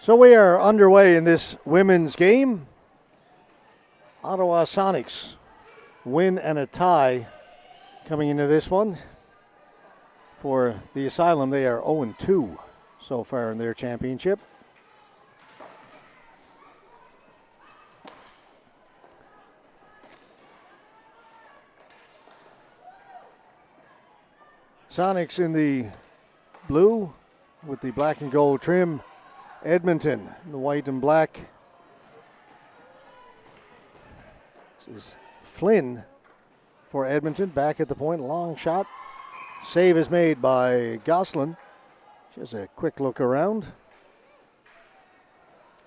So we are underway in this women's game. Ottawa Sonics win and a tie coming into this one. For the Asylum, they are 0-2 so far in their championship. Sonics in the blue with the black and gold trim. Edmonton in the white and black. This is Flynn for Edmonton, back at the point, long shot. Save is made by Goslin. Just a quick look around.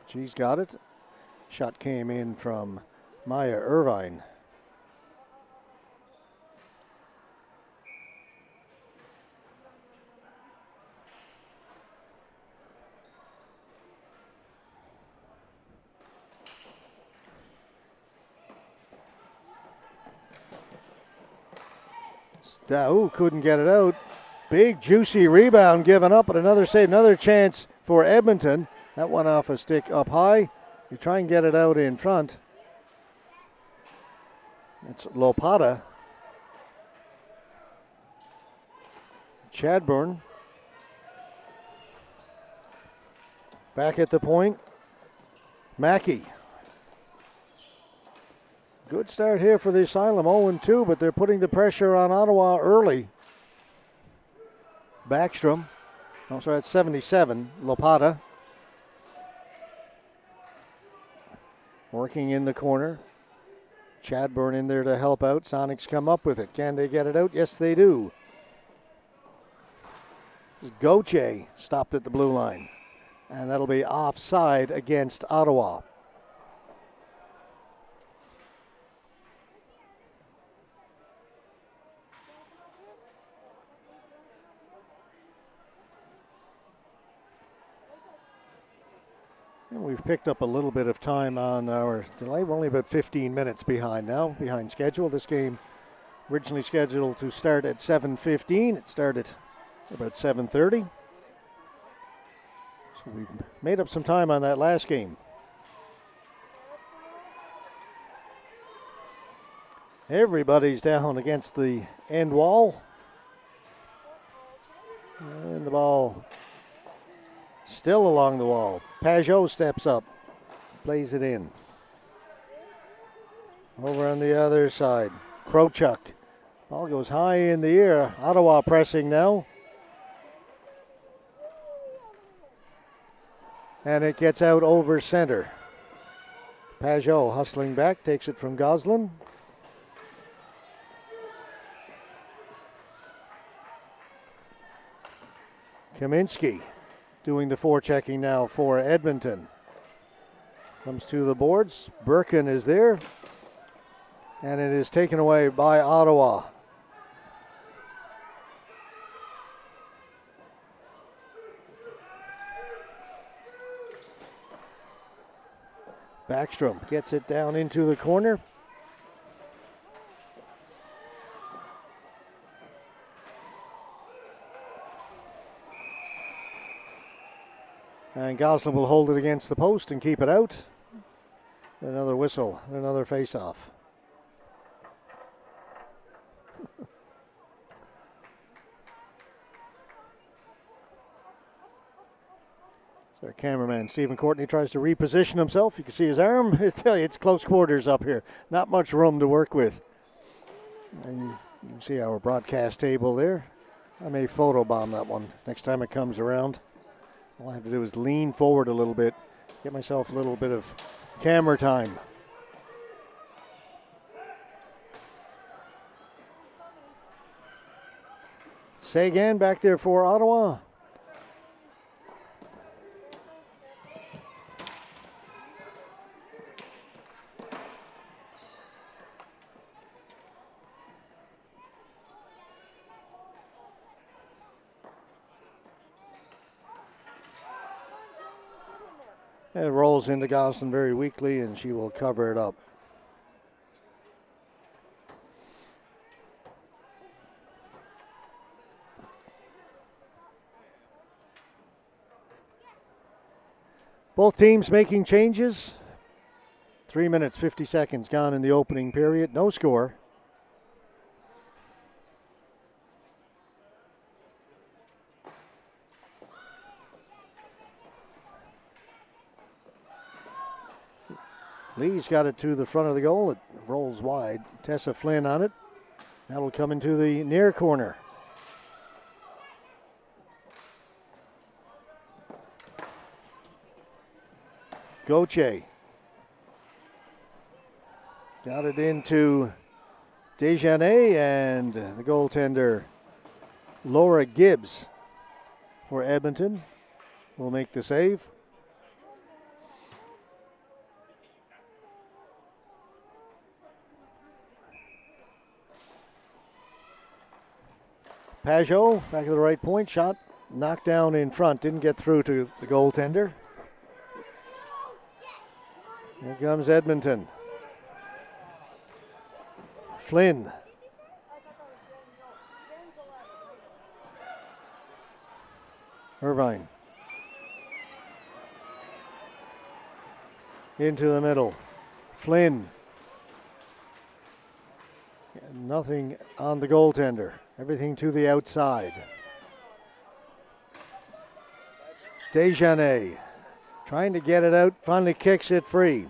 She's got it. Shot came in from Maya Irvine. Daou couldn't get it out. Big juicy rebound given up, but another save, another chance for Edmonton. That one off a stick up high. You try and get it out in front. It's Lopata. Chadburn. Back at the point. Mackey. Good start here for the Asylum, 0-2, but they're putting the pressure on Ottawa early. Backstrom. Oh, sorry, that's 77. Lopata. Working in the corner. Chadburn in there to help out. Sonics come up with it. Can they get it out? Yes, they do. This is Gauthier stopped at the blue line. And that'll be offside against Ottawa. And we've picked up a little bit of time on our delay. We're only about 15 minutes behind now, behind schedule. This game originally scheduled to start at 7:15. It started about 7:30. So we've made up some time on that last game. Everybody's down against the end wall. And the ball still along the wall. Pajot steps up, plays it in. Over on the other side, Krochuk. Ball goes high in the air. Ottawa pressing now. And it gets out over center. Pajot hustling back, takes it from Goslin. Kaminsky doing the forechecking now for Edmonton. Comes to the boards. Birkin is there. And it is taken away by Ottawa. Backstrom gets it down into the corner. And Goslin will hold it against the post and keep it out. Another whistle, another face-off. So our cameraman, Stephen Courtney, tries to reposition himself. You can see his arm. I tell you, it's close quarters up here. Not much room to work with. And you can see our broadcast table there. I may photobomb that one next time it comes around. All I have to do is lean forward a little bit, get myself a little bit of camera time. Sagan back there for Ottawa. It rolls into Goslin very weakly, and she will cover it up. Both teams making changes. 3 minutes, 50 seconds gone in the opening period. No score. Lee's got it to the front of the goal. It rolls wide. Tessa Flynn on it. That'll come into the near corner. Gauthier. Got it into Desjardins, and the goaltender Laura Gibbs for Edmonton will make the save. Pajot back at the right point. Shot knocked down in front. Didn't get through to the goaltender. Here comes Edmonton. Flynn. Irvine. Into the middle. Flynn. Nothing on the goaltender. Everything to the outside. Desjardins trying to get it out. Finally kicks it free.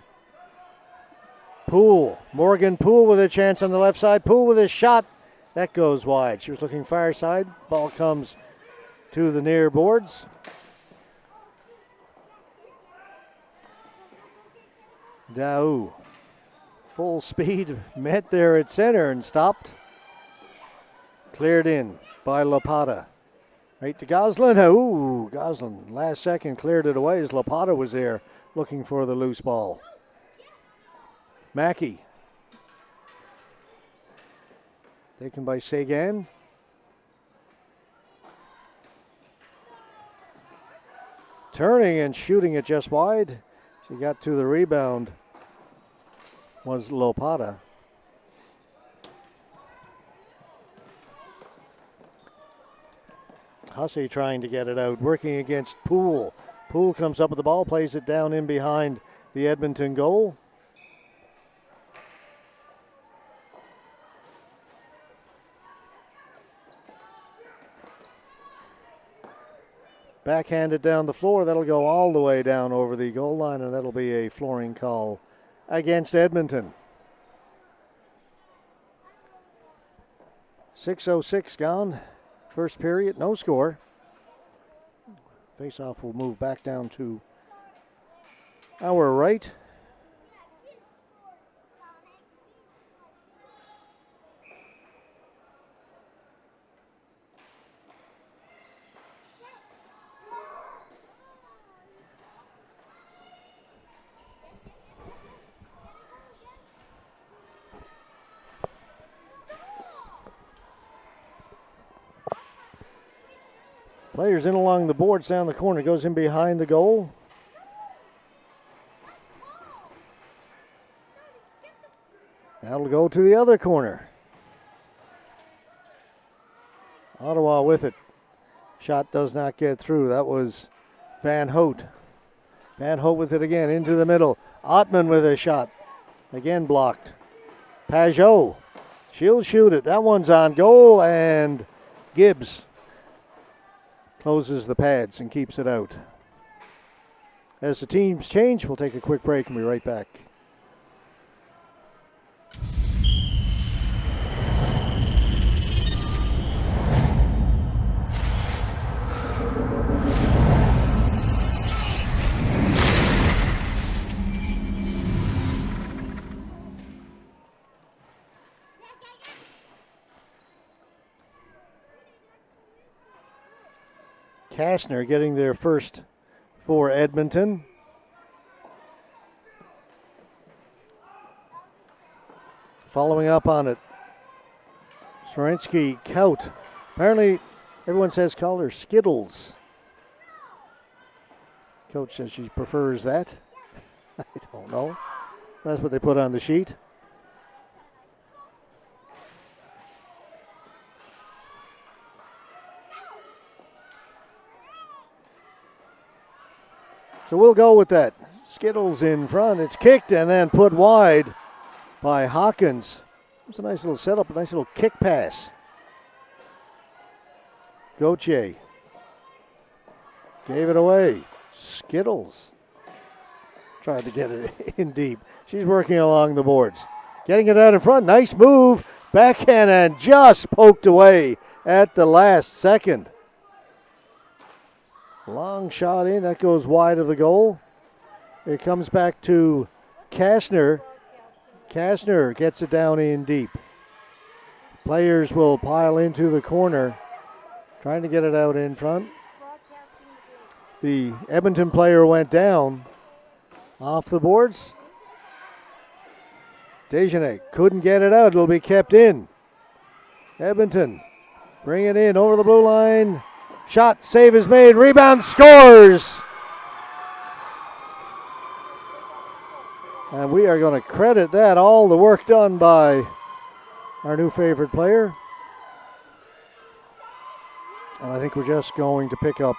Poole. Morgan Poole with a chance on the left side. Poole with a shot. That goes wide. She was looking far side. Ball comes to the near boards. Daou. Full speed. Met there at center and stopped. Cleared in by Lapata. Right to Goslin. Ooh, Goslin last second cleared it away as Lapata was there looking for the loose ball. Mackey. Taken by Sagan. Turning and shooting it just wide. She got to the rebound. Was Lopata. Hussey trying to get it out, working against Poole. Poole comes up with the ball, plays it down in behind the Edmonton goal. Backhanded down the floor. That'll go all the way down over the goal line, and that'll be a flooring call against Edmonton. 6:06 gone. First period, no score. Face-off will move back down to our right. Players in along the boards down the corner. Goes in behind the goal. That'll go to the other corner. Ottawa with it. Shot does not get through. That was Van Hout. Van Hout with it again into the middle. Ottman with a shot. Again blocked. Pajot. She'll shoot it. That one's on goal, and Gibbs closes the pads and keeps it out. As the teams change, we'll take a quick break and be right back. Kastner getting there first for Edmonton. Following up on it, Sorensky, Kaut. Apparently, everyone says call her Skittles. Coach says she prefers that. I don't know. That's what they put on the sheet. So we'll go with that. Skittles in front. It's kicked and then put wide by Hawkins. It's a nice little setup, a nice little kick pass. Gauthier gave it away. Skittles tried to get it in deep. She's working along the boards. Getting it out in front. Nice move. Backhand and just poked away at the last second. Long shot in. That goes wide of the goal. It comes back to Kastner. Kastner gets it down in deep. Players will pile into the corner, trying to get it out in front. The Edmonton player went down off the boards. Desjardins couldn't get it out. It'll be kept in. Edmonton bring it in over the blue line. Shot, save is made. Rebound, scores. And we are going to credit that, all the work done by our new favorite player. And I think we're just going to pick up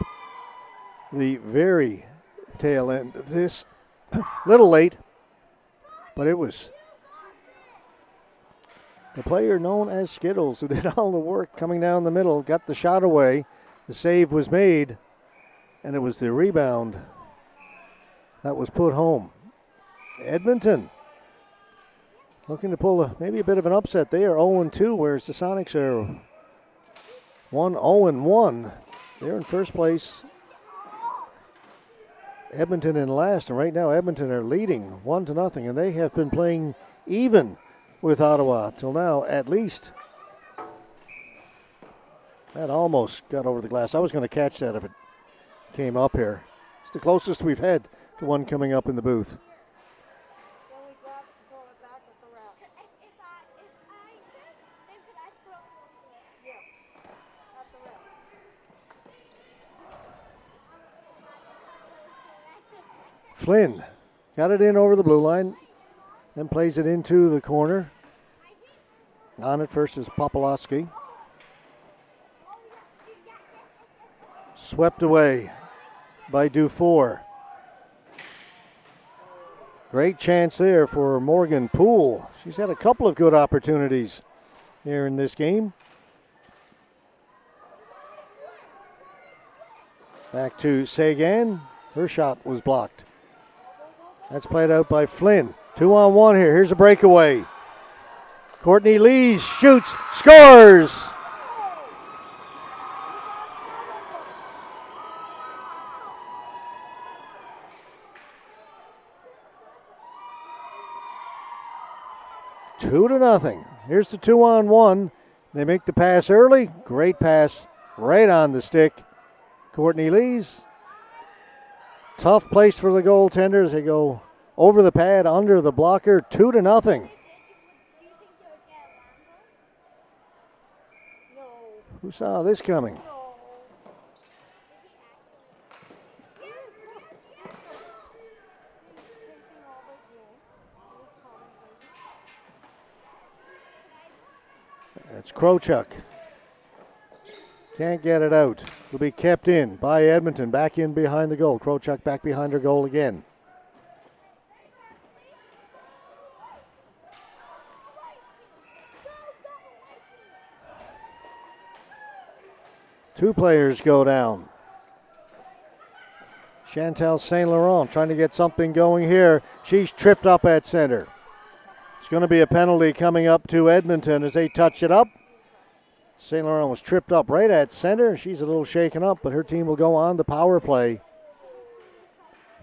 the very tail end of this. Little late, but it was the player known as Skittles who did all the work coming down the middle, got the shot away. The save was made, and it was the rebound that was put home. Edmonton looking to pull maybe a bit of an upset. They are 0-2, whereas the Sonics are 1-0-1. They're in first place. Edmonton in last, and right now Edmonton are leading 1-0, and they have been playing even with Ottawa till now, at least. That almost got over the glass. I was going to catch that if it came up here. It's the closest we've had to one coming up in the booth. Flynn got it in over the blue line, then plays it into the corner. On it first is Popolowski. Swept away by Dufour. Great chance there for Morgan Poole. She's had a couple of good opportunities here in this game. Back to Sagan. Her shot was blocked. That's played out by Flynn. 2-on-1 here. Here's a breakaway. Courtney Lees shoots, scores! Two to nothing. Here's the 2-on-1. They make the pass early. Great pass right on the stick. Courtney Lees. Tough place for the goaltenders. They go over the pad, under the blocker, 2-0. Who saw this coming? It's Krochuk. Can't get it out. Will be kept in by Edmonton. Back in behind the goal. Krochuk back behind her goal again. Two players go down. Chantal St. Laurent trying to get something going here. She's tripped up at center. It's going to be a penalty coming up to Edmonton as they touch it up. St. Laurent was tripped up right at center. She's a little shaken up, but her team will go on the power play.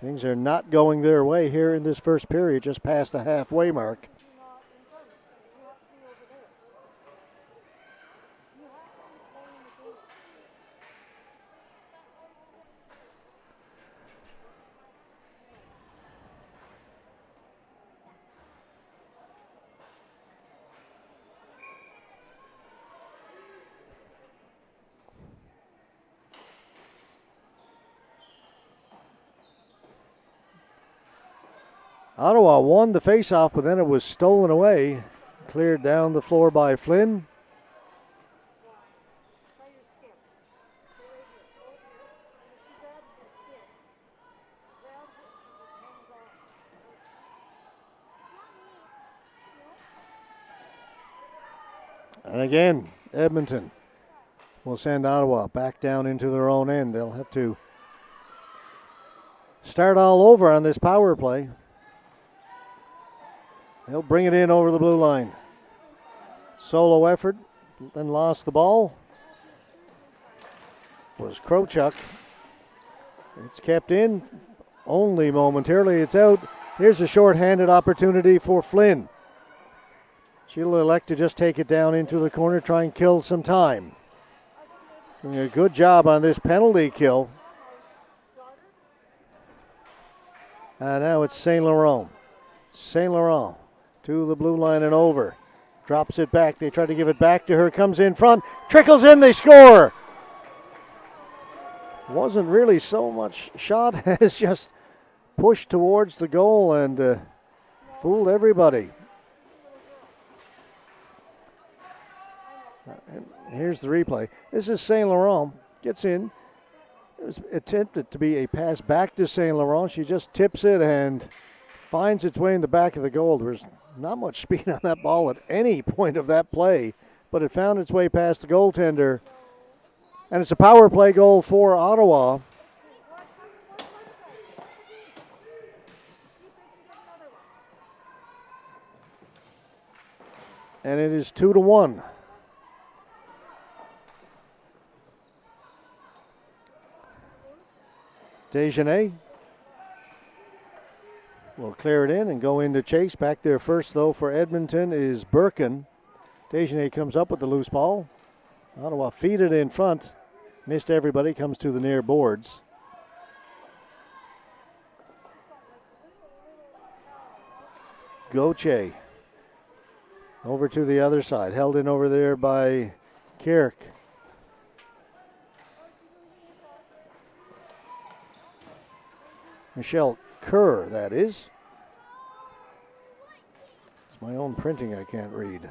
Things are not going their way here in this first period, just past the halfway mark. Ottawa won the faceoff, but then it was stolen away. Cleared down the floor by Flynn. And again, Edmonton will send Ottawa back down into their own end. They'll have to start all over on this power play. They'll bring it in over the blue line. Solo effort, then lost the ball. Was Krochuk. It's kept in only momentarily. It's out. Here's a short-handed opportunity for Flynn. She'll elect to just take it down into the corner, try and kill some time. Doing a good job on this penalty kill. And now it's St. Laurent. St. Laurent to the blue line and over. Drops it back. They try to give it back to her. Comes in front. Trickles in. They score. Wasn't really so much shot as just pushed towards the goal and fooled everybody. Here's the replay. This is St. Laurent. Gets in. It was attempted to be a pass back to St. Laurent. She just tips it and finds its way in the back of the goal. There's not much speed on that ball at any point of that play, but it found its way past the goaltender. And it's a power play goal for Ottawa. And it is 2-1. Dejanay will clear it in and go into chase. Back there first, though, for Edmonton is Birkin. Dejanay comes up with the loose ball. Ottawa feed it in front. Missed everybody, comes to the near boards. Gauthier over to the other side. Held in over there by Kirk. Michelle Kerr, that is. It's my own printing I can't read.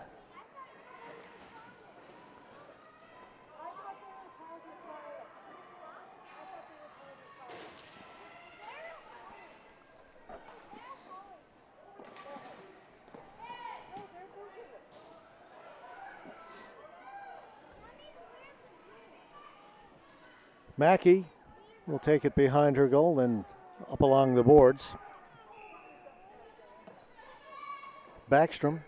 Mackey will take it behind her goal, then up along the boards. Backstrom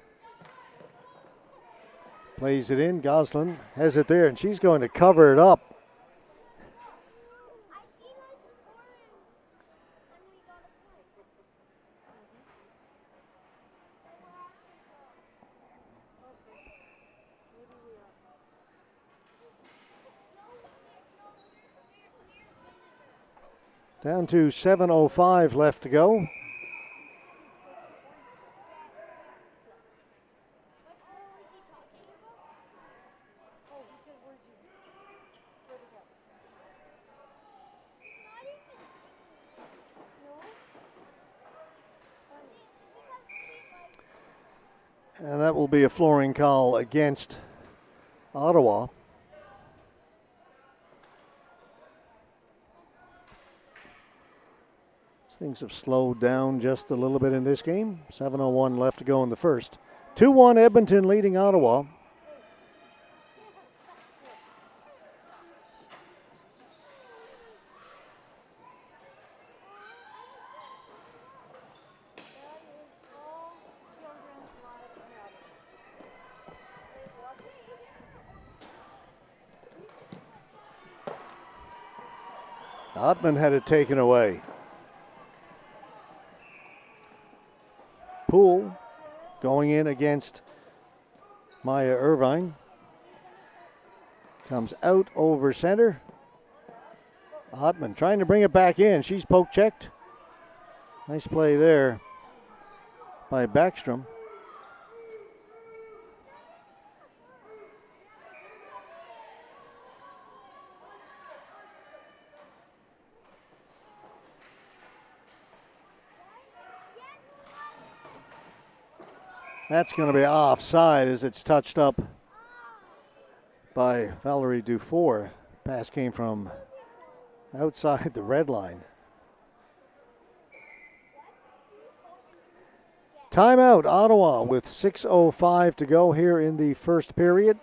plays it in. Goslin has it there, and she's going to cover it up. Down to 7:05 left to go. And that will be a flooring call against Ottawa. Things have slowed down just a little bit in this game. 7:01 left to go in the first. 2-1 Edmonton leading Ottawa. Ottman had it taken away. Poole going in against Maya Irvine. Comes out over center. Ottman trying to bring it back in. She's poke checked. Nice play there by Backstrom. That's going to be offside as it's touched up by Valerie Dufour. Pass came from outside the red line. Timeout, Ottawa, with 6:05 to go here in the first period.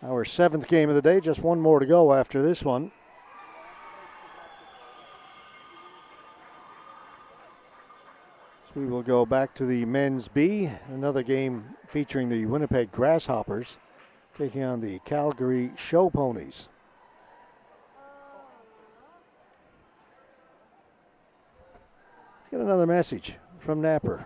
Our 7th game of the day, just one more to go after this one. So we will go back to the men's B, another game featuring the Winnipeg Grasshoppers taking on the Calgary Show Ponies. Let's get another message from Napper.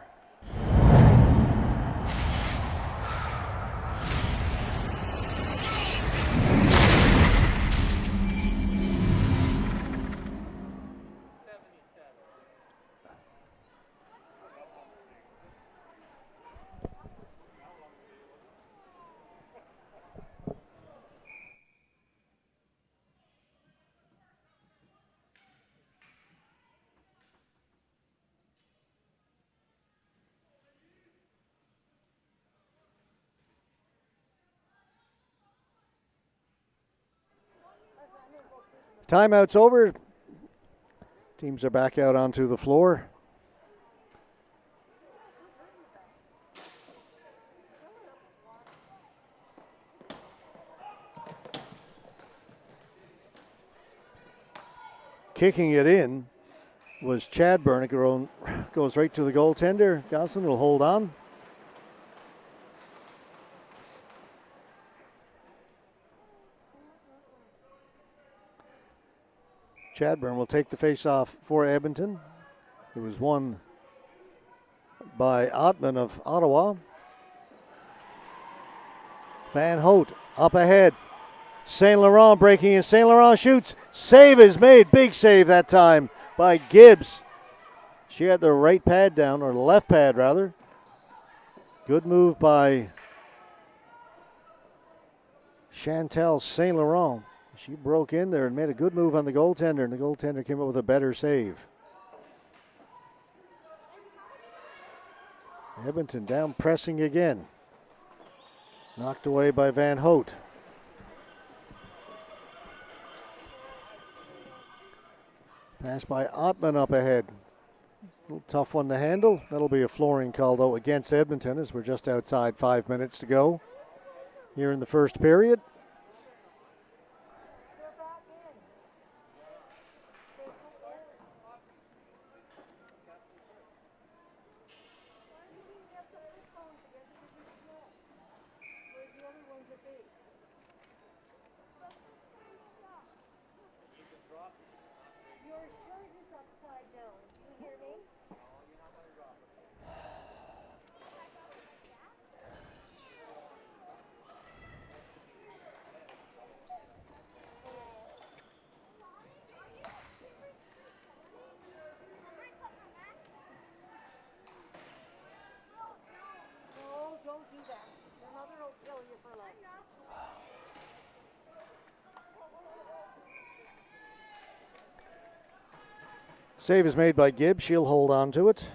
Timeout's over. Teams are back out onto the floor. Kicking it in was Chadburn. It goes right to the goaltender. Gosselin will hold on. Chadburn will take the face-off for Edmonton. It was won by Ottman of Ottawa. Van Hout up ahead. St. Laurent breaking in. St. Laurent shoots. Save is made. Big save that time by Gibbs. She had the right pad down, or the left pad rather. Good move by Chantal St. Laurent. She broke in there and made a good move on the goaltender, and the goaltender came up with a better save. Edmonton down pressing again. Knocked away by Van Hout. Pass by Ottman up ahead. A little tough one to handle. That'll be a flooring call, though, against Edmonton as we're just outside 5 minutes to go here in the first period. Save is made by Gibbs. She'll hold on to it.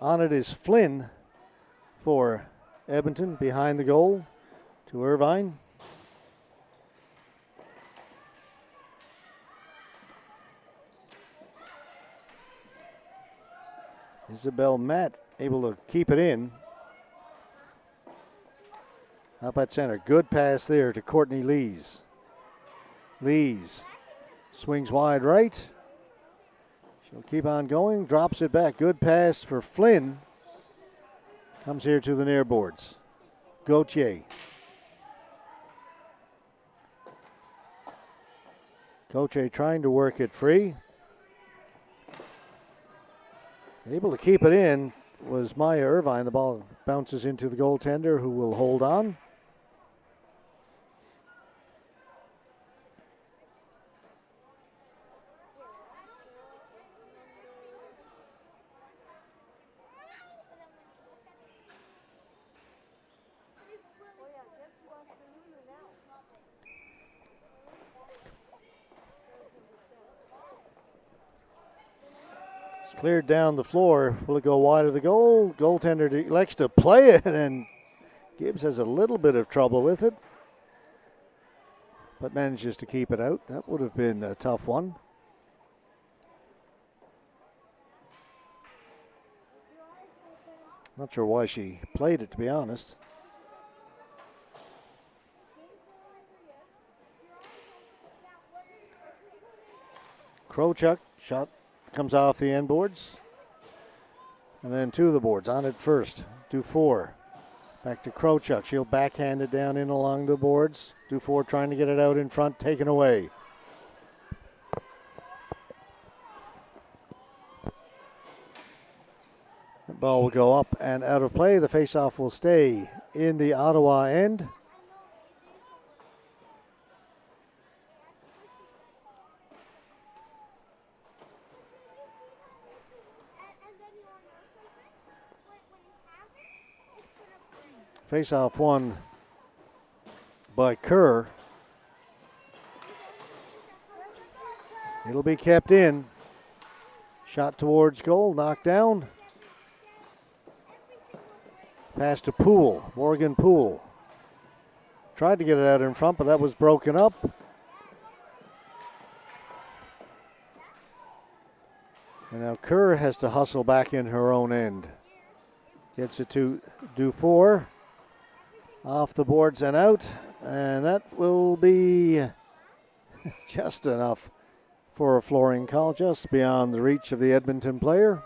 On it is Flynn for Edmonton behind the goal to Irvine. Isabel Matt able to keep it in. Up at center. Good pass there to Courtney Lees. Lees swings wide right. She'll keep on going, drops it back. Good pass for Flynn. Comes here to the near boards. Gauthier. Gauthier trying to work it free. Able to keep it in was Maya Irvine. The ball bounces into the goaltender who will hold on. It's cleared down the floor. Will it go wide of the goal? Goaltender elects to play it, and Gibbs has a little bit of trouble with it, but manages to keep it out. That would have been a tough one. Not sure why she played it, to be honest. Krochuk, shot comes off the end boards. And then to the boards, on it first. Dufour, back to Krochuk. She'll backhand it down in along the boards. Dufour trying to get it out in front, taken away. The ball will go up and out of play. The faceoff will stay in the Ottawa end. Faceoff won by Kerr. It'll be kept in. Shot towards goal, knocked down. Pass to Poole, Morgan Poole. Tried to get it out in front, but that was broken up. And now Kerr has to hustle back in her own end. Gets it to Dufour. Off the boards and out. And that will be just enough for a flooring call, just beyond the reach of the Edmonton player.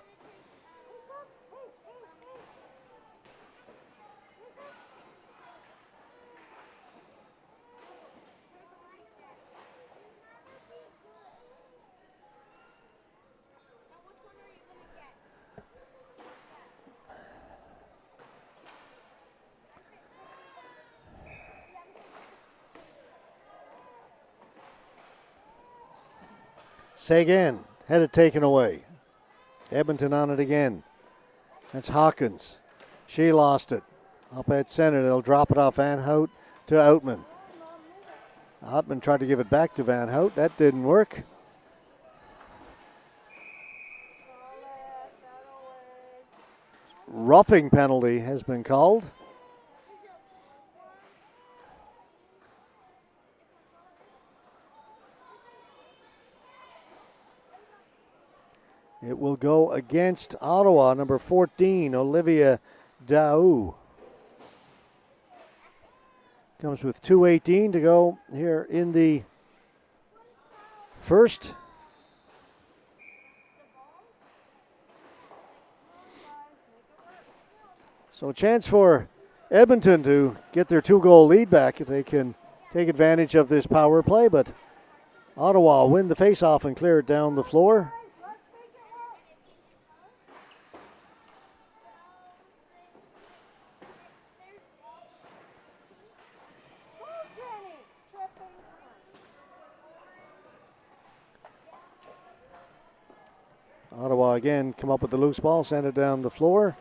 Sagan had it taken away. Edmonton on it again. That's Hawkins. She lost it. Up at center, they'll drop it off Van Hout to Outman. Outman tried to give it back to Van Hout. That didn't work. Roughing penalty has been called. It will go against Ottawa, number 14, Olivia Daou. Comes with 2:18 to go here in the first. So a chance for Edmonton to get their 2-goal lead back if they can take advantage of this power play, but Ottawa win the faceoff and clear it down the floor. Ottawa again come up with the loose ball, send it down the floor.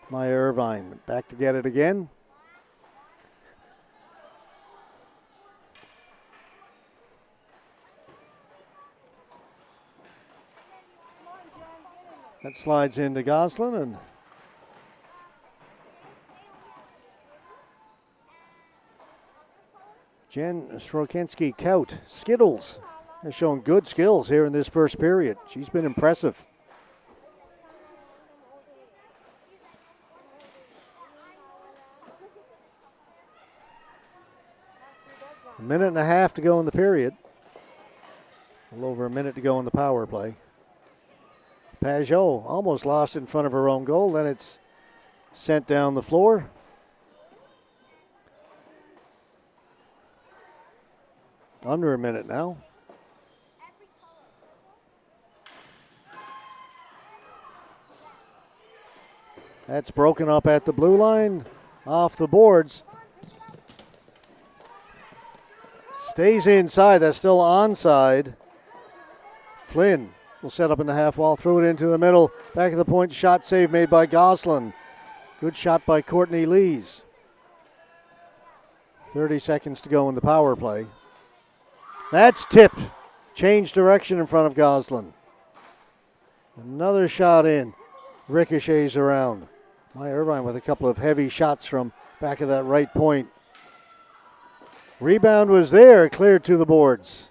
Maya Irvine back to get it again. That slides into Goslin, and Jen Srokinski-Kaut, Skittles, has shown good skills here in this first period. She's been impressive. A minute and a half to go in the period. A little over a minute to go in the power play. Pajot almost lost in front of her own goal. Then it's sent down the floor. Under a minute now. That's broken up at the blue line, off the boards. Stays inside, that's still onside. Flynn will set up in the half wall, throw it into the middle. Back of the point, shot save made by Goslin. Good shot by Courtney Lees. 30 seconds to go in the power play. That's tipped. Change direction in front of Goslin. Another shot in. Ricochets around. Maya Irvine with a couple of heavy shots from back of that right point. Rebound was there, cleared to the boards.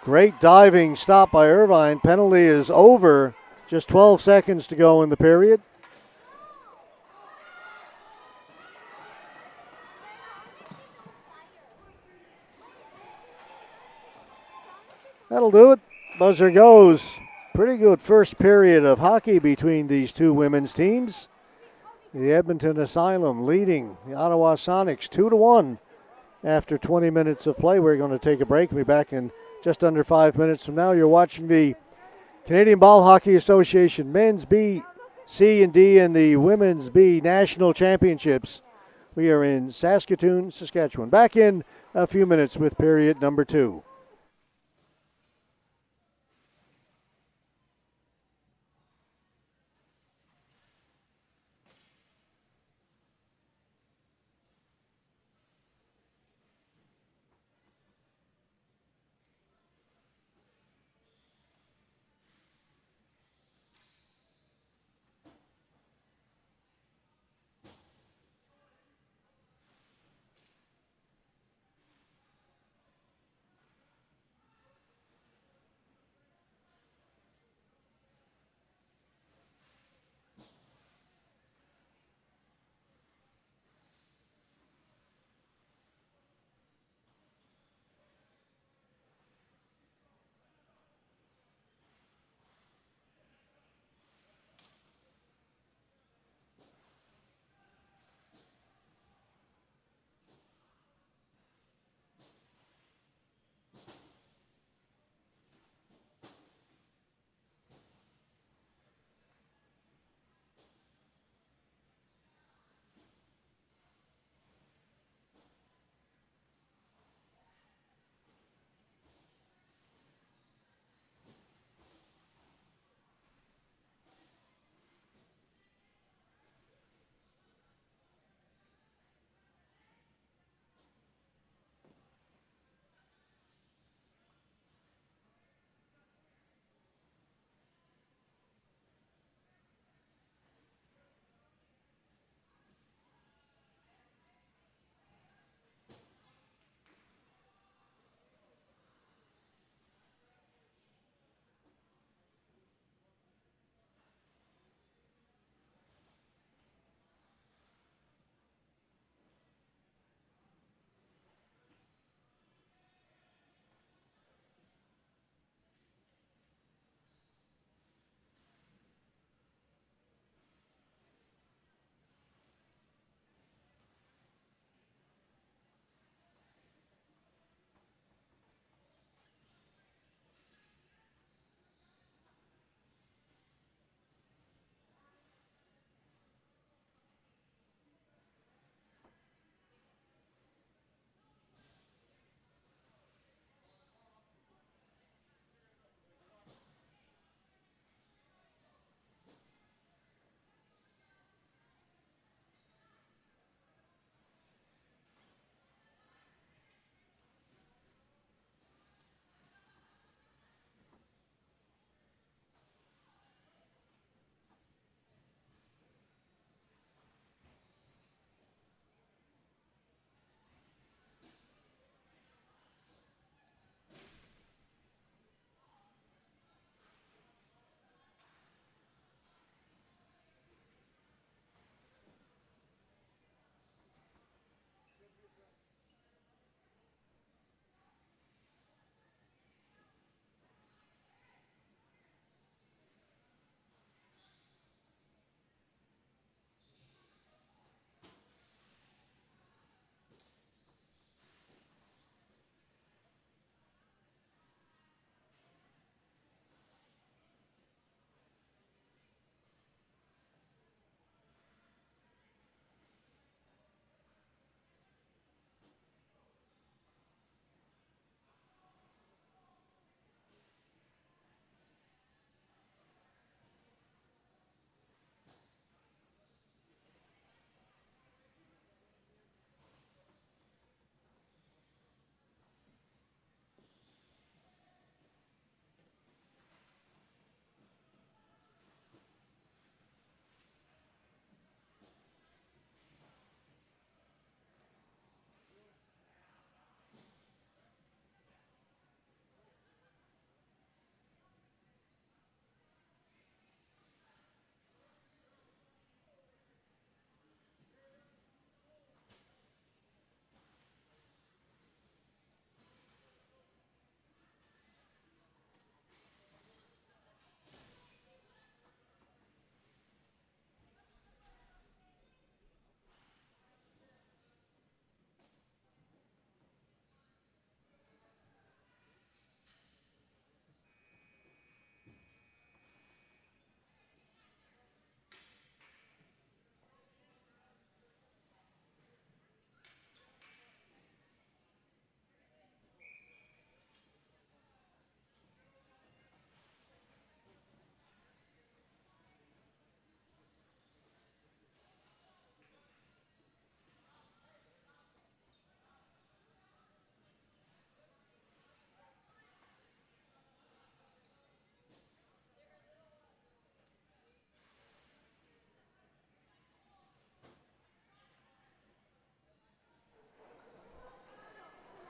Great diving stop by Irvine. Penalty is over. Just 12 seconds to go in the period. That'll do it. Buzzer goes. Pretty good first period of hockey between these two women's teams. The Edmonton Asylum leading the Ottawa Sonics 2-1 after 20 minutes of play. We're going to take a break. We'll be back in just under 5 minutes from now. You're watching the Canadian Ball Hockey Association Men's B, C, and D, and the Women's B National Championships. We are in Saskatoon, Saskatchewan. Back in a few minutes with period number 2.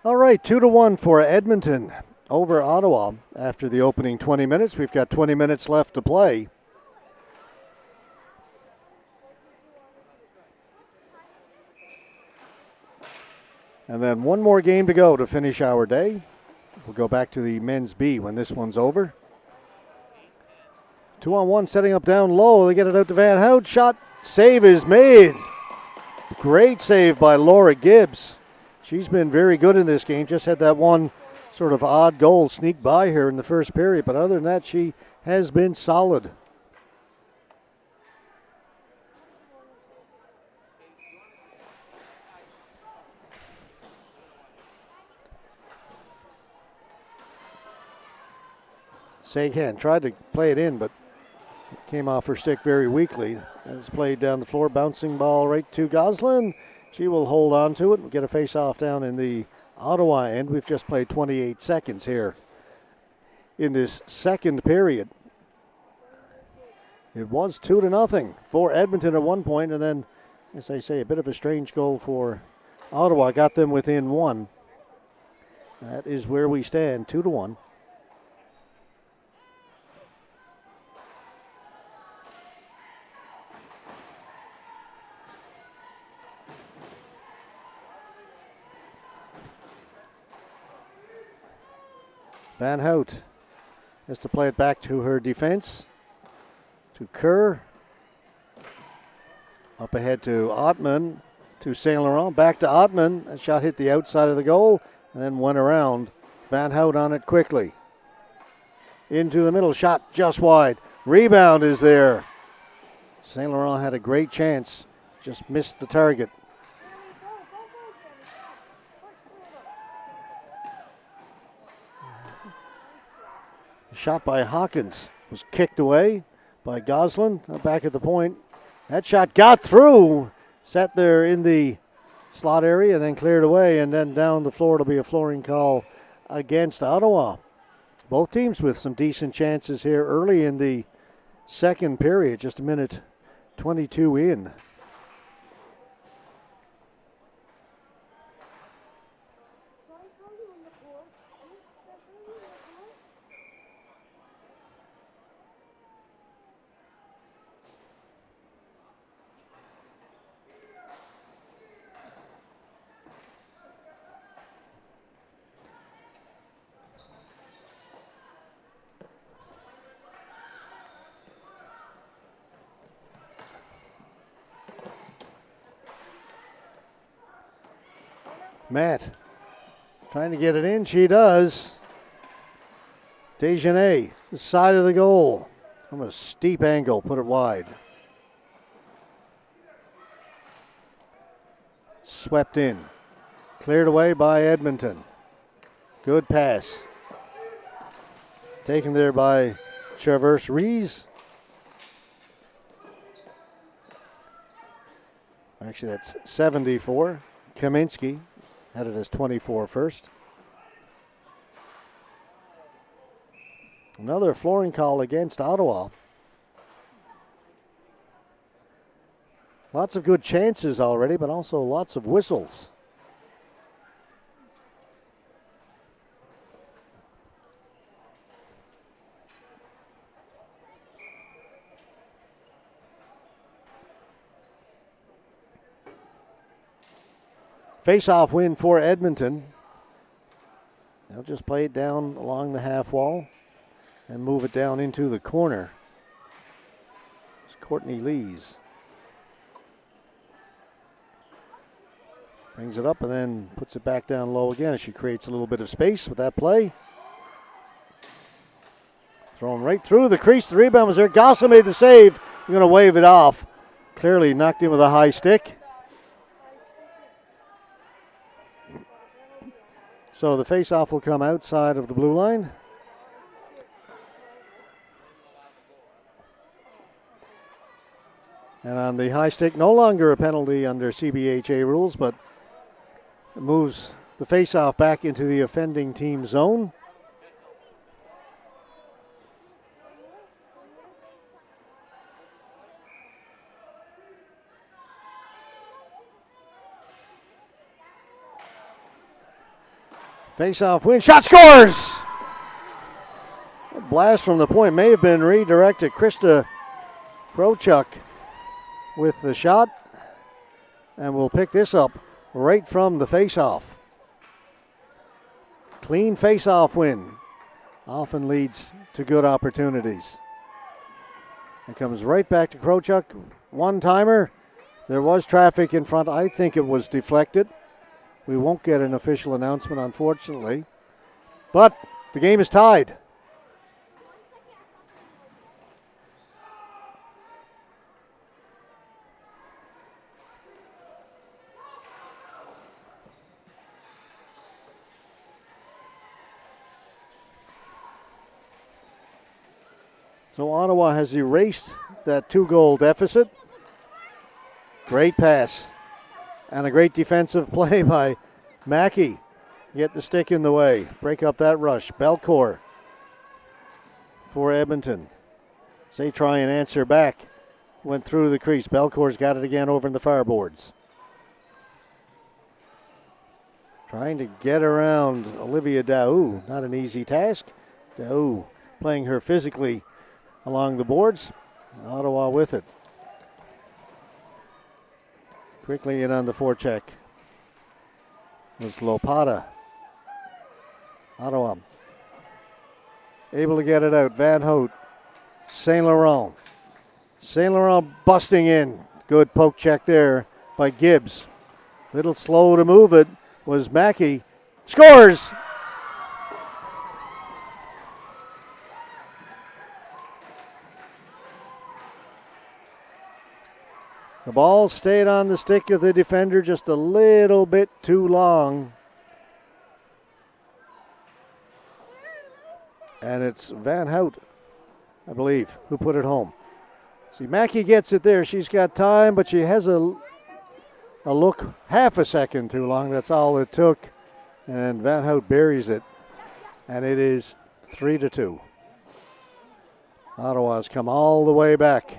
All right, 2-1 for Edmonton over Ottawa after the opening 20 minutes. We've got 20 minutes left to play. And then one more game to go to finish our day. We'll go back to the men's B when this one's over. 2-on-1, setting up down low. They get it out to Van Hout. Shot, save is made. Great save by Laura Gibbs. She's been very good in this game. Just had that one sort of odd goal sneak by her in the first period. But other than that, she has been solid. Seguin tried to play it in, but it came off her stick very weakly. And it's played down the floor, bouncing ball right to Goslin. She will hold on to it and get a face-off down in the Ottawa end. We've just played 28 seconds here in this second period. It was 2-0 for Edmonton at one point, and then, as I say, a bit of a strange goal for Ottawa. Got them within one. That is where we stand, 2-1. Van Hout has to play it back to her defense. To Kerr. Up ahead to Ottman. To St. Laurent. Back to Ottman. A shot hit the outside of the goal and then went around. Van Hout on it quickly. Into the middle. Shot just wide. Rebound is there. St. Laurent had a great chance. Just missed the target. Shot by Hawkins was kicked away by Goslin. Back at the point. That shot got through. Sat there in the slot area and then cleared away. And then down the floor it'll be a flooring call against Ottawa. Both teams with some decent chances here early in the second period. Just a minute 22 in. Matt trying to get it in. She does. Desjardins, the side of the goal. From a steep angle, put it wide. Swept in. Cleared away by Edmonton. Good pass. Taken there by Traverse Rees. Actually, that's 74. Kaminsky had it as 24 first. Another flooring call against Ottawa. Lots of good chances already, but also lots of whistles. Face-off win for Edmonton. They'll just play it down along the half wall and move it down into the corner. It's Courtney Lees. Brings it up and then puts it back down low again as she creates a little bit of space with that play. Thrown right through the crease. The rebound was there. Gossel made the save. You're going to wave it off. Clearly knocked in with a high stick. So the face-off will come outside of the blue line. And on the high stick, no longer a penalty under CBHA rules, but it moves the face-off back into the offending team zone. Face-off win. Shot scores! A blast from the point may have been redirected. Krista Prochuk with the shot. And we'll pick this up right from the face-off. Clean face-off win often leads to good opportunities. It comes right back to Prochuk. One-timer. There was traffic in front. I think it was deflected. We won't get an official announcement, unfortunately. But the game is tied. So Ottawa has erased that 2-goal deficit. Great pass. And a great defensive play by Mackey. Get the stick in the way. Break up that rush. Belcourt for Edmonton. As they try and answer back. Went through the crease. Belcourt's got it again over in the far boards. Trying to get around Olivia Daou. Not an easy task. Daou playing her physically along the boards. Ottawa with it. Quickly in on the forecheck was Lopata. Ottawa able to get it out. Van Hout. St. Laurent. St. Laurent busting in. Good poke check there by Gibbs. Little slow to move it was Mackey. Scores! The ball stayed on the stick of the defender just a little bit too long. And it's Van Hout, I believe, who put it home. See, Mackey gets it there. She's got time, but she has a look half a second too long. That's all it took. And Van Hout buries it. And it is 3-2. Ottawa's come all the way back.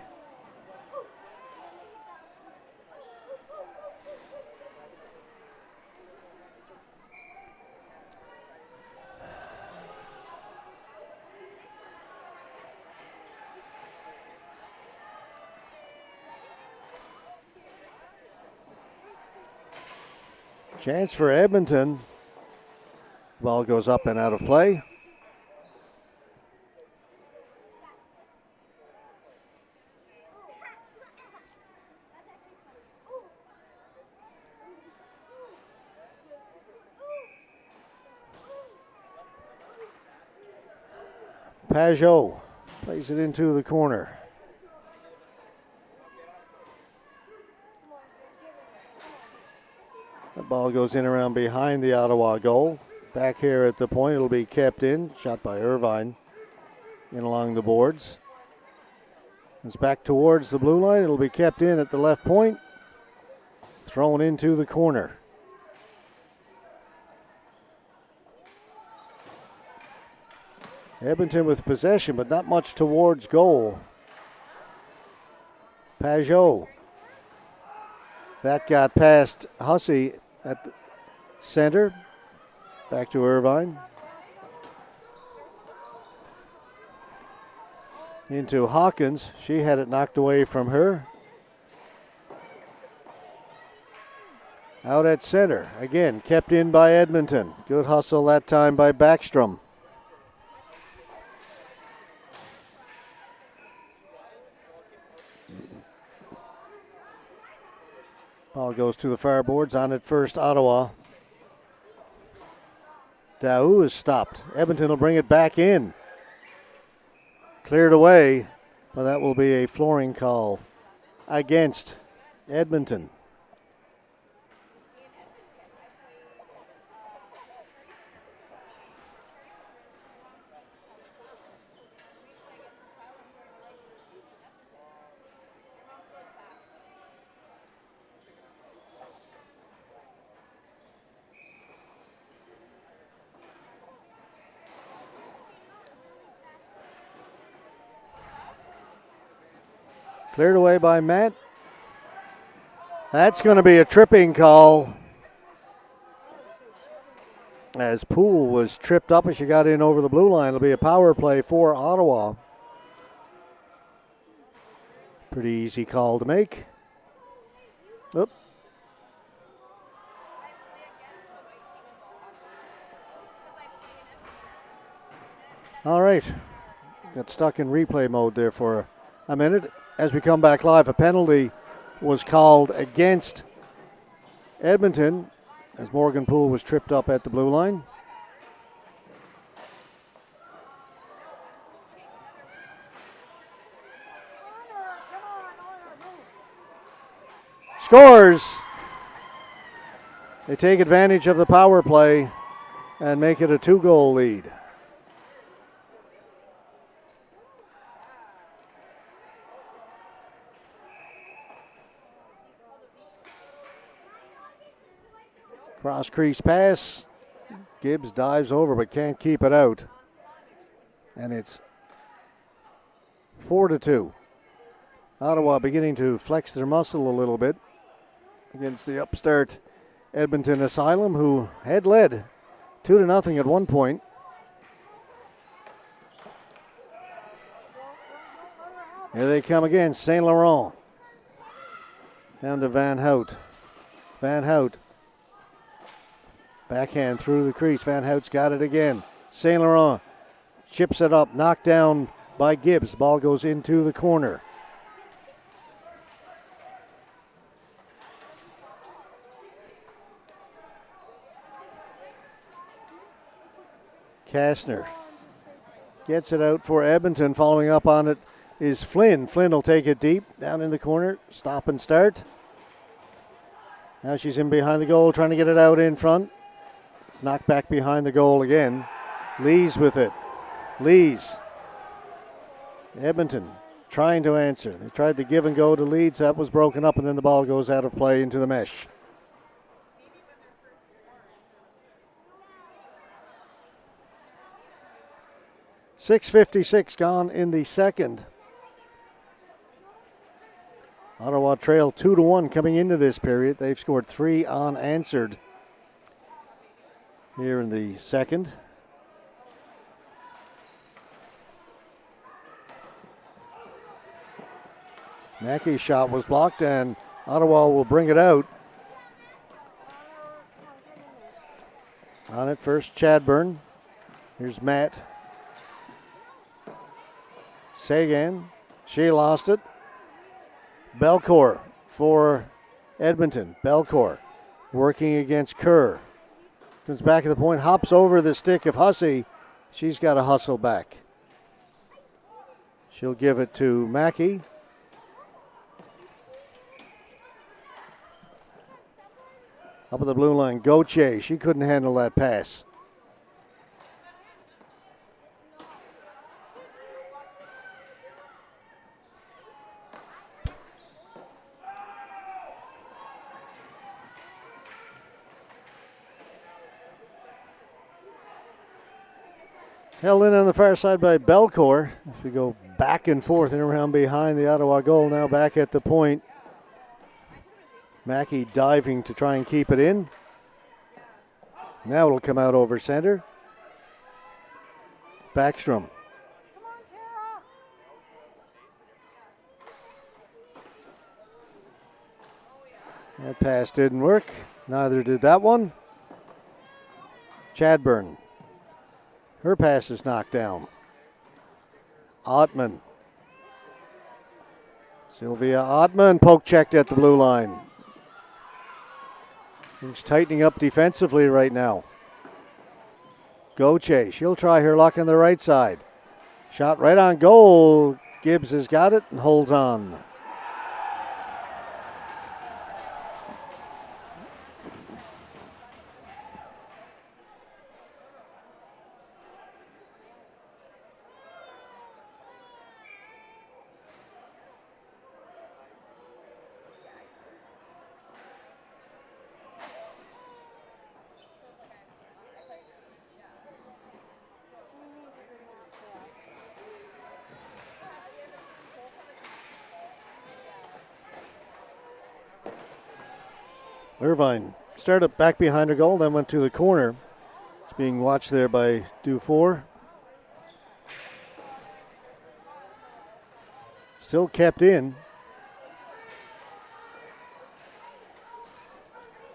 Chance for Edmonton. Ball goes up and out of play. Pajot plays it into the corner. The ball goes in around behind the Ottawa goal. Back here at the point, it'll be kept in. Shot by Irvine in along the boards. It's back towards the blue line. It'll be kept in at the left point. Thrown into the corner. Edmonton with possession, but not much towards goal. Pajot. That got past Hussey at the center. Back to Irvine. Into Hawkins. She had it knocked away from her. Out at center. Again, kept in by Edmonton. Good hustle that time by Backstrom. Ball goes to the far boards. On it first, Ottawa. Daou is stopped. Edmonton will bring it back in. Cleared away, but that will be a flooring call against Edmonton. Cleared away by Matt. That's going to be a tripping call. as Poole was tripped up as she got in over the blue line. It'll be a power play for Ottawa. Pretty easy call to make. Oop. All right. Got stuck in replay mode there for a minute. As we come back live, a penalty was called against Edmonton as Morgan Poole was tripped up at the blue line. Scores! They take advantage of the power play and make it a 2-goal lead. Cross crease pass. Gibbs dives over but can't keep it out. And it's 4-2. Ottawa beginning to flex their muscle a little bit against the upstart Edmonton Asylum, who had led 2-0 at one point. Here they come again, St. Laurent. Down to Van Hout. Van Hout. Backhand through the crease. Van Hout's got it again. St. Laurent chips it up, knocked down by Gibbs. The ball goes into the corner. Kastner gets it out for Edmonton. Following up on it is Flynn. Flynn will take it deep down in the corner. Stop and start. Now she's in behind the goal, trying to get it out in front. It's knocked back behind the goal again. Lees with it. Lees. Edmonton trying to answer. They tried to give and go to Leeds. That was broken up, and then the ball goes out of play into the mesh. .6:56 gone in the second. Ottawa trail 2-1 coming into this period. They've scored 3 unanswered here in the second. Mackey's shot was blocked, and Ottawa will bring it out. On it first, Chadburn. Here's Matt. Sagan, she lost it. Belcourt for Edmonton. Belcourt working against Kerr. Comes back at the point, hops over the stick of Hussey. She's got to hustle back. She'll give it to Mackey. Up at the blue line, Gauthier. She couldn't handle that pass. Held in on the far side by Belcourt. If we go back and forth and around behind the Ottawa goal, now back at the point. Mackey diving to try and keep it in. Now it'll come out over center. Backstrom. That pass didn't work. Neither did that one. Chadburn. Her pass is knocked down. Ottman. Sylvia Ottman poke checked at the blue line. Things tightening up defensively right now. Gauthier, she'll try her luck on the right side. Shot right on goal. Gibbs has got it and holds on. Irvine started back behind her goal, then went to the corner. It's being watched there by Dufour. Still kept in.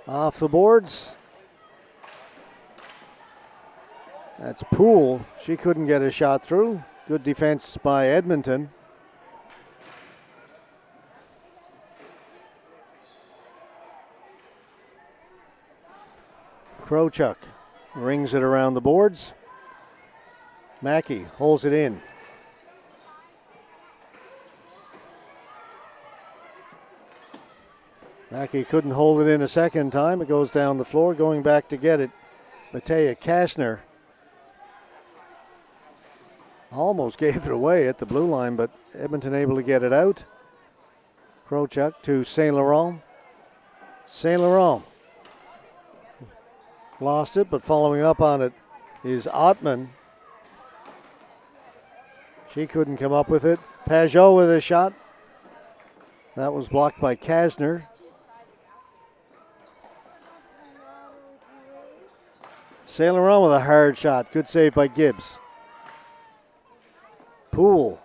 Off the boards. That's Poole. She couldn't get a shot through. Good defense by Edmonton. Krochuk rings it around the boards. Mackey holds it in. Mackey couldn't hold it in a second time. It goes down the floor, going back to get it. Matea Kastner almost gave it away at the blue line, but Edmonton able to get it out. Krochuk to St. Laurent. St. Laurent lost it, but following up on it is Ottman. She couldn't come up with it. Pajot with a shot. That was blocked by Kastner. St. Laurent with a hard shot. Good save by Gibbs. Poole.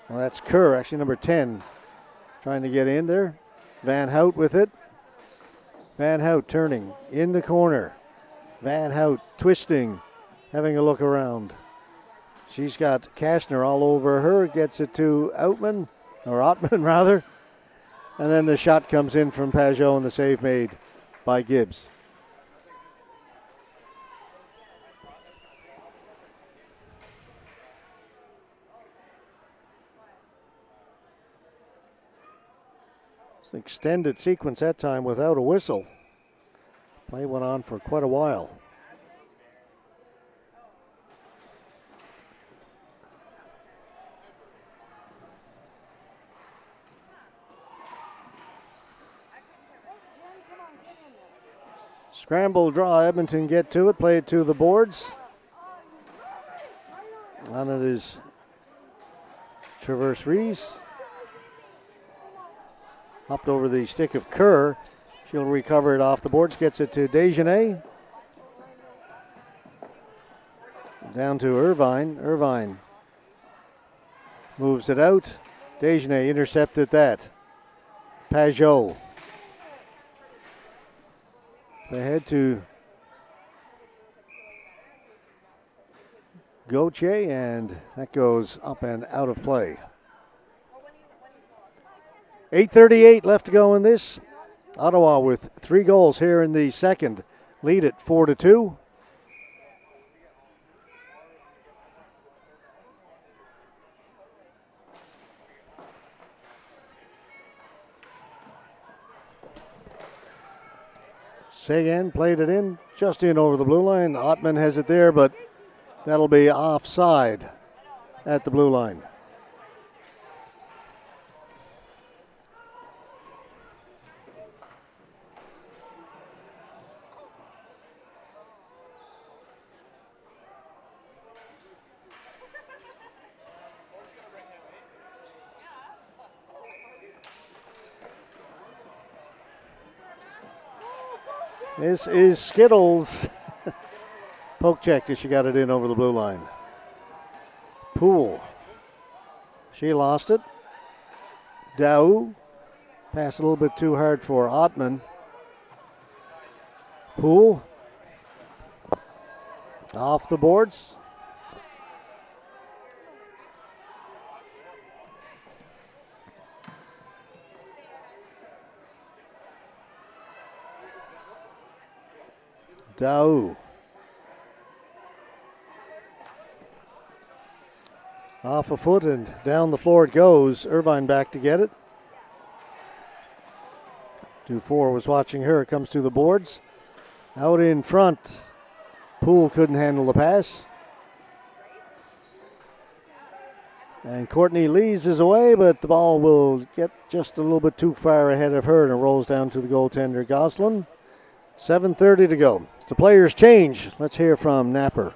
Well, that's Kerr, actually number 10, trying to get in there. Van Hout with it. Van Hout turning in the corner. Van Hout twisting, having a look around. She's got Kastner all over her. Gets it to Ottman rather. And then the shot comes in from Pajot and the save made by Gibbs. Extended sequence that time without a whistle. Play went on for quite a while. Scramble draw, Edmonton get to it, play it to the boards. On it is Traverse Rees. Hopped over the stick of Kerr. She'll recover it off the boards. Gets it to Desjardins. Down to Irvine. Irvine moves it out. Desjardins intercepted that. Pajot. Ahead to Gauthier, and that goes up and out of play. 8:38 left to go in this. Ottawa with 3 goals here in the second. Lead it 4-2. Sagan played it in, just in over the blue line. Ottman has it there, but that'll be offside at the blue line. This is Skittles. Poke checked as she got it in over the blue line. Poole. She lost it. Daou. Passed a little bit too hard for Ottman. Poole. Off the boards. Daou. Off a foot and down the floor it goes. Irvine back to get it. Dufour was watching her. Comes to the boards. Out in front. Poole couldn't handle the pass. And Courtney Lees is away, but the ball will get just a little bit too far ahead of her, and it rolls down to the goaltender, Goslin. 7:30 to go. It's the players' change. Let's hear from Napper.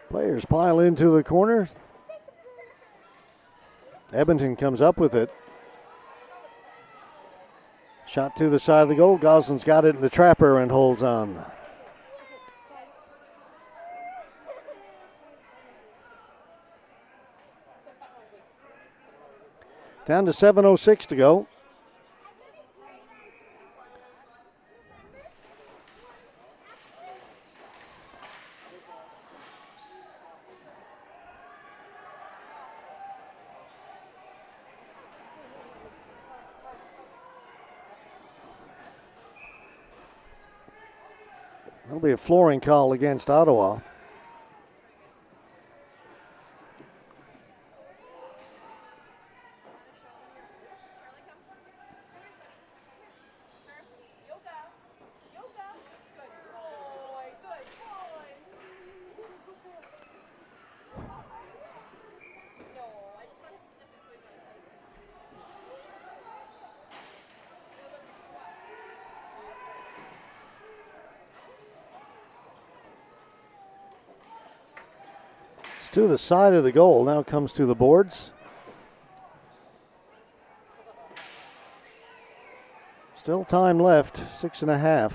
Players pile into the corner. Edmonton comes up with it. Shot to the side of the goal. Goslin's got it in the trapper and holds on. Down to 7:06 to go. There'll be a flooring call against Ottawa. To the side of the goal, now comes to the boards. Still time left, 6.5.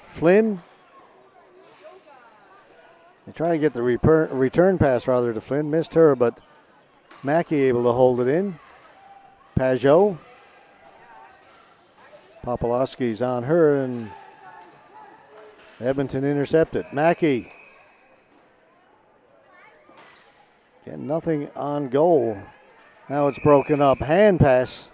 Flynn. They try to get the return pass rather to Flynn. Missed her, but Mackey able to hold it in. Pajot. Popolowski's on her, and Edmonton intercepted. Mackey. Again, nothing on goal. Now it's broken up. Hand pass.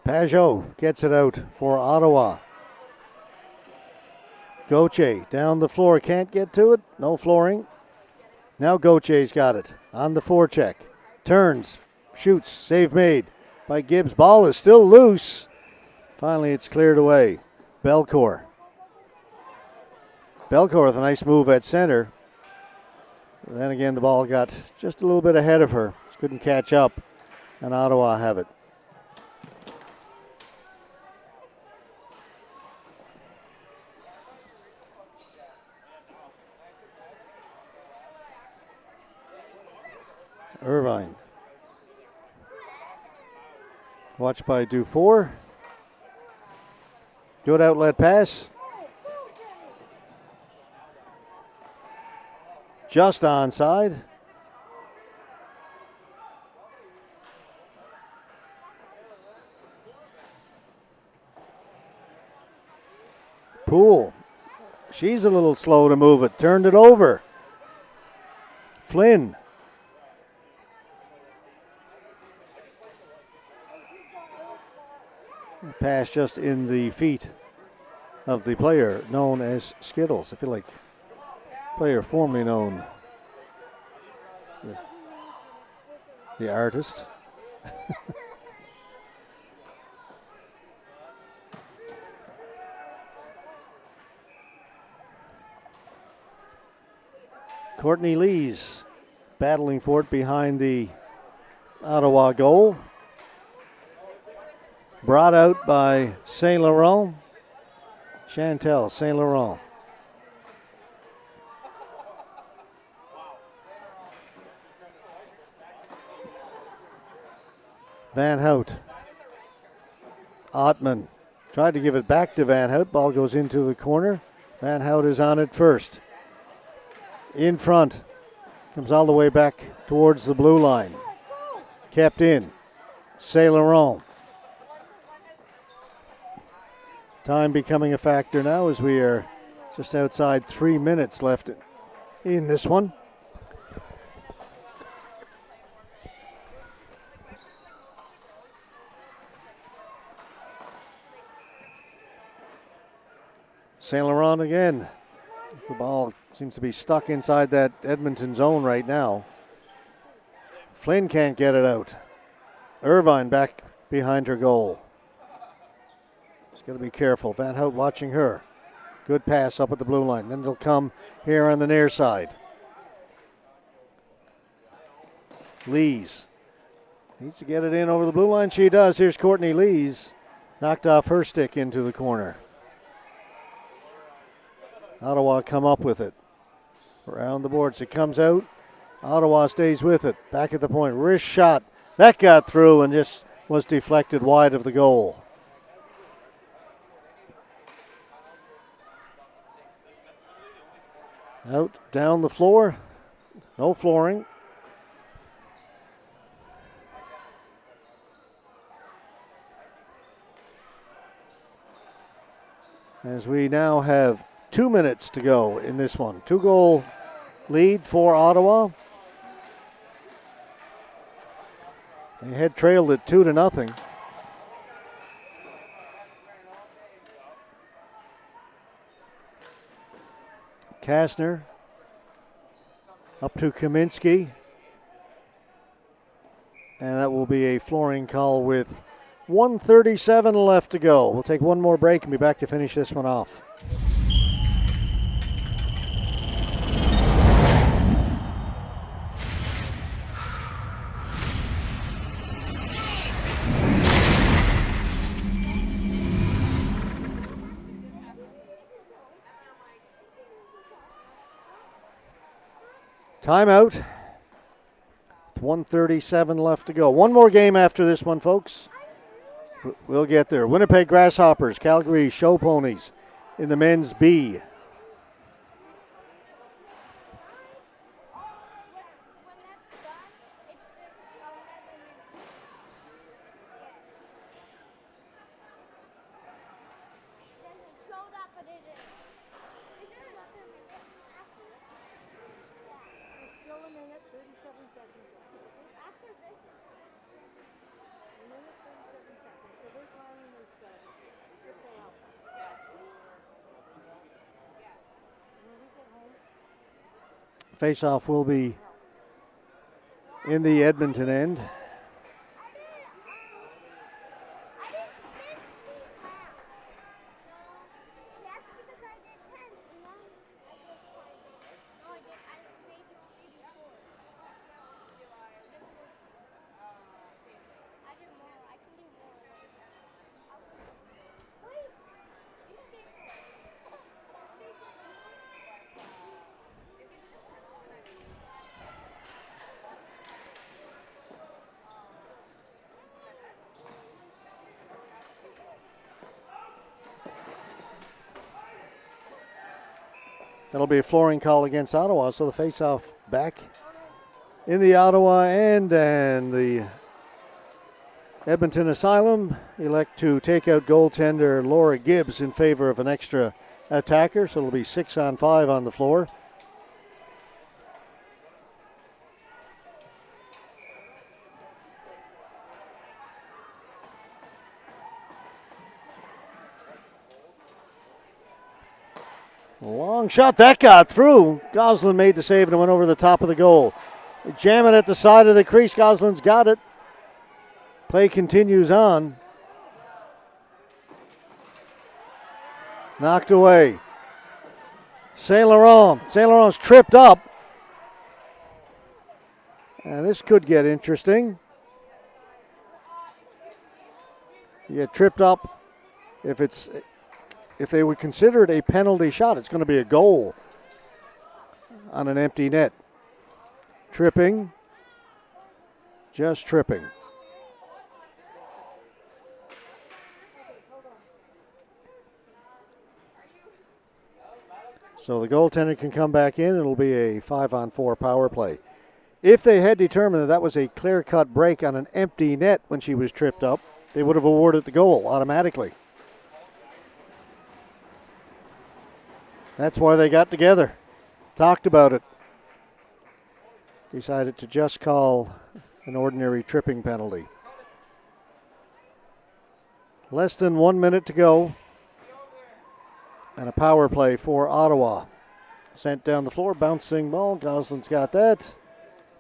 Pajot gets it out for Ottawa. Gauthier down the floor, can't get to it. No flooring. Now Gauthier's got it on the forecheck. Turns, shoots, save made by Gibbs. Ball is still loose. Finally it's cleared away. Belcourt. Belcourt with a nice move at center. Then again the ball got just a little bit ahead of her. Just couldn't catch up, and Ottawa have it. Irvine. Watched by Dufour. Good outlet pass. Just onside. Poole. She's a little slow to move it. Turned it over. Flynn. Pass just in the feet of the player known as Skittles. I feel like player formerly known the artist. Courtney Lees battling for it behind the Ottawa goal. Brought out by Saint Laurent. Chantel Saint Laurent. Van Hout. Ottman tried to give it back to Van Hout. Ball goes into the corner. Van Hout is on it first. In front. Comes all the way back towards the blue line. kept in. Saint Laurent. Time becoming a factor now as we are just outside 3 minutes left in this one. Saint Laurent again. The ball seems to be stuck inside that Edmonton zone right now. Flynn can't get it out. Irvine back behind her goal. She's got to be careful. Van Hout watching her. Good pass up at the blue line. Then they'll come here on the near side. Lees needs to get it in over the blue line. She does. Here's Courtney Lees. Knocked off her stick into the corner. Ottawa come up with it. Around the boards. It comes out. Ottawa stays with it. Back at the point. Wrist shot. That got through and just was deflected wide of the goal. Out, down the floor. No flooring. As we now have 2 minutes to go in this one. 2-goal lead for Ottawa. They had trailed it 2-0. Kastner up to Kaminsky. And that will be a flooring call with 1:37 left to go. We'll take one more break and be back to finish this one off. Timeout. With 1:37 left to go. One more game after this one, folks. We'll get there. Winnipeg Grasshoppers, Calgary Show Ponies in the men's B. Face-off will be in the Edmonton end. That'll be a flooring call against Ottawa, so the face-off back in the Ottawa end, and the Edmonton Asylum elect to take out goaltender Laura Gibbs in favor of an extra attacker, so it'll be 6-on-5 on the floor. Long shot, that got through. Goslin made the save and went over the top of the goal. Jam it at the side of the crease. Goslin's got it. Play continues on. Knocked away. Saint Laurent. Saint Laurent's tripped up. And this could get interesting. You get tripped up if they would consider it a penalty shot, it's going to be a goal on an empty net. Tripping. Just tripping. So the goaltender can come back in. It'll be a 5-on-4 power play. If they had determined that that was a clear-cut break on an empty net when she was tripped up, they would have awarded the goal automatically. That's why they got together, talked about it, decided to just call an ordinary tripping penalty. Less than 1 minute to go, and a power play for Ottawa. Sent down the floor, bouncing ball. Goslin's got that.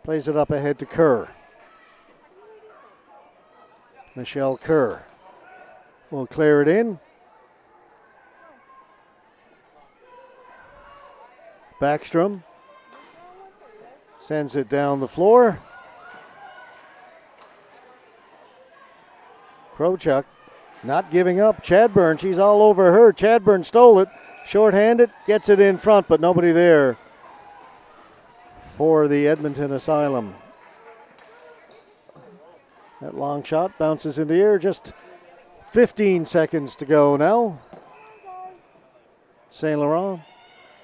Plays it up ahead to Kerr. Michelle Kerr will clear it in. Backstrom sends it down the floor. Krochuk not giving up. Chadburn, she's all over her. Chadburn stole it. Short-handed, gets it in front, but nobody there for the Edmonton Asylum. That long shot bounces in the air. Just 15 seconds to go now. St. Laurent.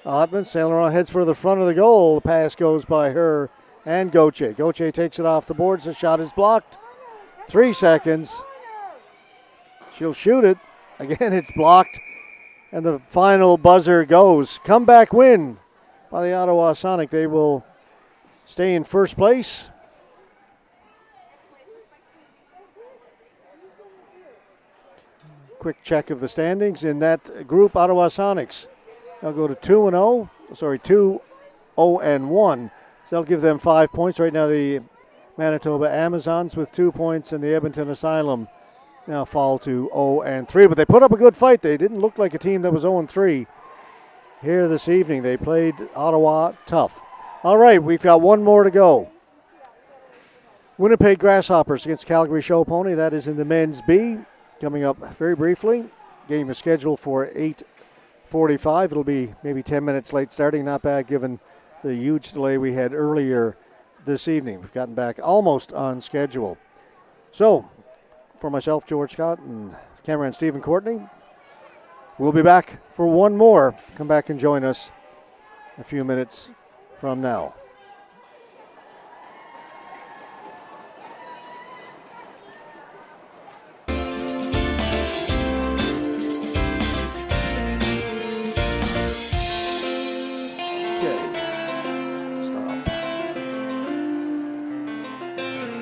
Ottman. St. Laurent heads for the front of the goal. The pass goes by her and Gauthier. Gauthier takes it off the boards. The shot is blocked. 3 seconds. She'll shoot it. Again, it's blocked. And the final buzzer goes. Comeback win by the Ottawa Sonic. They will stay in first place. Quick check of the standings in that group. Ottawa Sonics, they'll go to 2-1. So they'll give them 5 points. Right now the Manitoba Amazons with 2 points, and the Edmonton Asylum now fall to 0-3. But they put up a good fight. They didn't look like a team that was 0-3 here this evening. They played Ottawa tough. All right, we've got one more to go. Winnipeg Grasshoppers against Calgary Show Pony. That is in the men's B. Coming up very briefly. Game is scheduled for 8:45. It'll be maybe 10 minutes late starting. Not bad given the huge delay we had earlier this evening. We've gotten back almost on schedule. So, for myself, George Scott, and cameraman Stephen Courtney, we'll be back for one more. Come back and join us a few minutes from now.